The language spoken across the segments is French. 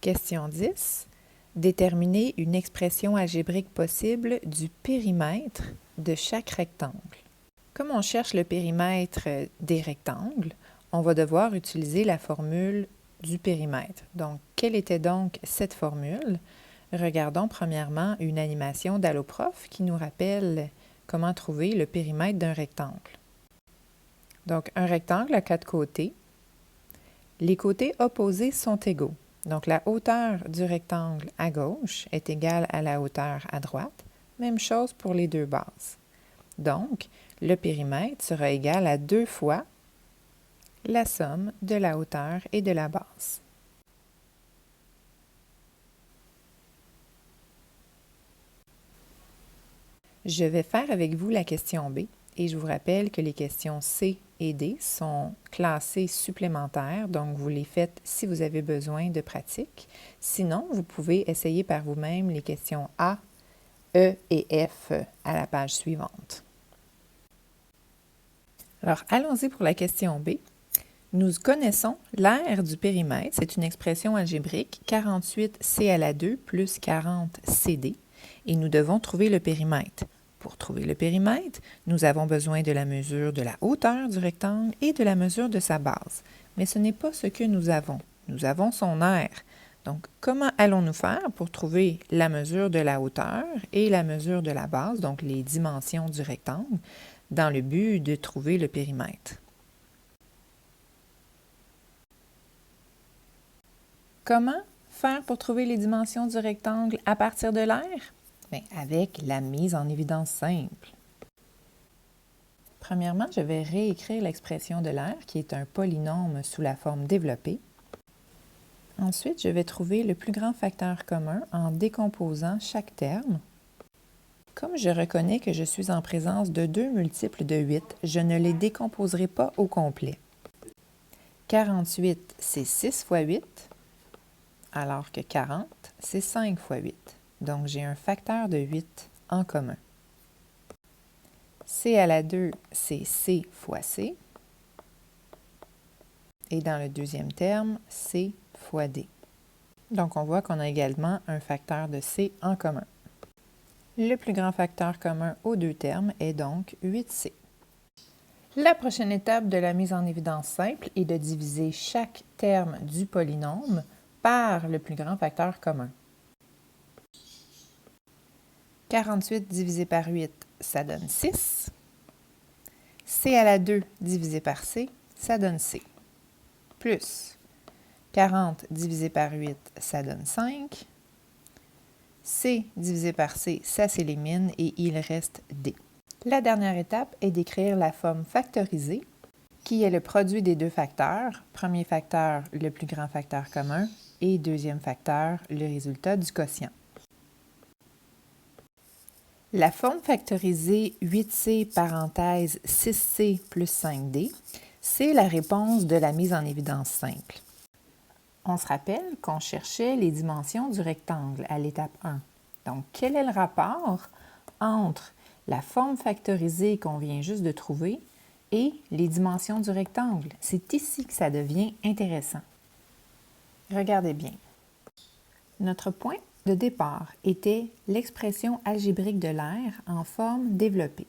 Question 10. Déterminer une expression algébrique possible du périmètre de chaque rectangle. Comme on cherche le périmètre des rectangles, on va devoir utiliser la formule du périmètre. Donc, quelle était donc cette formule? Regardons premièrement une animation d'Alloprof qui nous rappelle comment trouver le périmètre d'un rectangle. Donc, un rectangle a 4 côtés. Les côtés opposés sont égaux. Donc, la hauteur du rectangle à gauche est égale à la hauteur à droite. Même chose pour les deux bases. Donc, le périmètre sera égal à 2 fois la somme de la hauteur et de la base. Je vais faire avec vous la question B et je vous rappelle que les questions C et D sont classées supplémentaires, donc vous les faites si vous avez besoin de pratique. Sinon, vous pouvez essayer par vous-même les questions A, E et F à la page suivante. Alors, allons-y pour la question B. Nous connaissons l'aire du périmètre, c'est une expression algébrique, 48c à la 2 plus 40cd, et nous devons trouver le périmètre. Pour trouver le périmètre, nous avons besoin de la mesure de la hauteur du rectangle et de la mesure de sa base. Mais ce n'est pas ce que nous avons. Nous avons son aire. Donc, comment allons-nous faire pour trouver la mesure de la hauteur et la mesure de la base, donc les dimensions du rectangle, dans le but de trouver le périmètre? Comment faire pour trouver les dimensions du rectangle à partir de l'aire? Bien, avec la mise en évidence simple. Premièrement, je vais réécrire l'expression de l'aire, qui est un polynôme sous la forme développée. Ensuite, je vais trouver le plus grand facteur commun en décomposant chaque terme. Comme je reconnais que je suis en présence de 2 multiples de 8, je ne les décomposerai pas au complet. 48, c'est 6 fois 8, alors que 40, c'est 5 fois 8. Donc, j'ai un facteur de 8 en commun. C à la 2, c'est C fois C. Et dans le deuxième terme, C fois D. Donc, on voit qu'on a également un facteur de C en commun. Le plus grand facteur commun aux deux termes est donc 8C. La prochaine étape de la mise en évidence simple est de diviser chaque terme du polynôme par le plus grand facteur commun. 48 divisé par 8, ça donne 6. C à la 2 divisé par C, ça donne C. Plus 40 divisé par 8, ça donne 5. C divisé par C, ça s'élimine et il reste D. La dernière étape est d'écrire la forme factorisée, qui est le produit des deux facteurs. Premier facteur, le plus grand facteur commun, et deuxième facteur, le résultat du quotient. La forme factorisée 8C parenthèse 6C plus 5D, c'est la réponse de la mise en évidence simple. On se rappelle qu'on cherchait les dimensions du rectangle à l'étape 1. Donc, quel est le rapport entre la forme factorisée qu'on vient juste de trouver et les dimensions du rectangle? C'est ici que ça devient intéressant. Regardez bien. Notre point de départ était l'expression algébrique de l'aire en forme développée.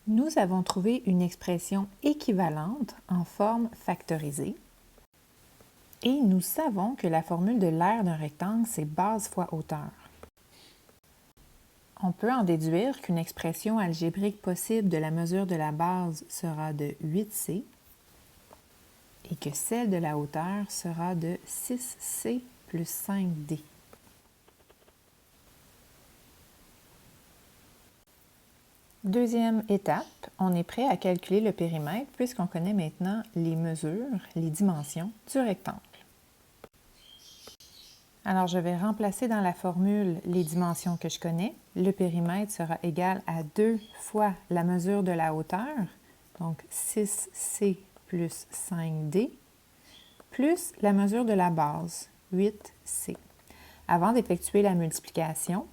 Nous avons trouvé une expression équivalente en forme factorisée et nous savons que la formule de l'aire d'un rectangle, c'est base fois hauteur. On peut en déduire qu'une expression algébrique possible de la mesure de la base sera de 8C et que celle de la hauteur sera de 6C plus 5D. Deuxième étape, on est prêt à calculer le périmètre puisqu'on connaît maintenant les mesures, les dimensions du rectangle. Alors, je vais remplacer dans la formule les dimensions que je connais. Le périmètre sera égal à 2 fois la mesure de la hauteur, donc 6C plus 5D, plus la mesure de la base, 8C. Avant d'effectuer la multiplication,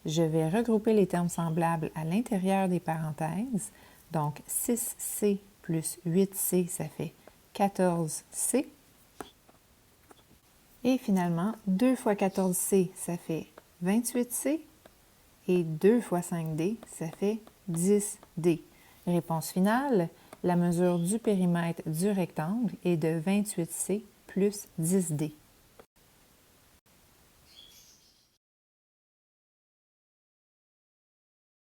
je vais regrouper les termes semblables à l'intérieur des parenthèses. Donc, 6C plus 8C, ça fait 14C. Et finalement, 2 fois 14C, ça fait 28C. Et 2 fois 5D, ça fait 10D. Réponse finale, la mesure du périmètre du rectangle est de 28C plus 10D.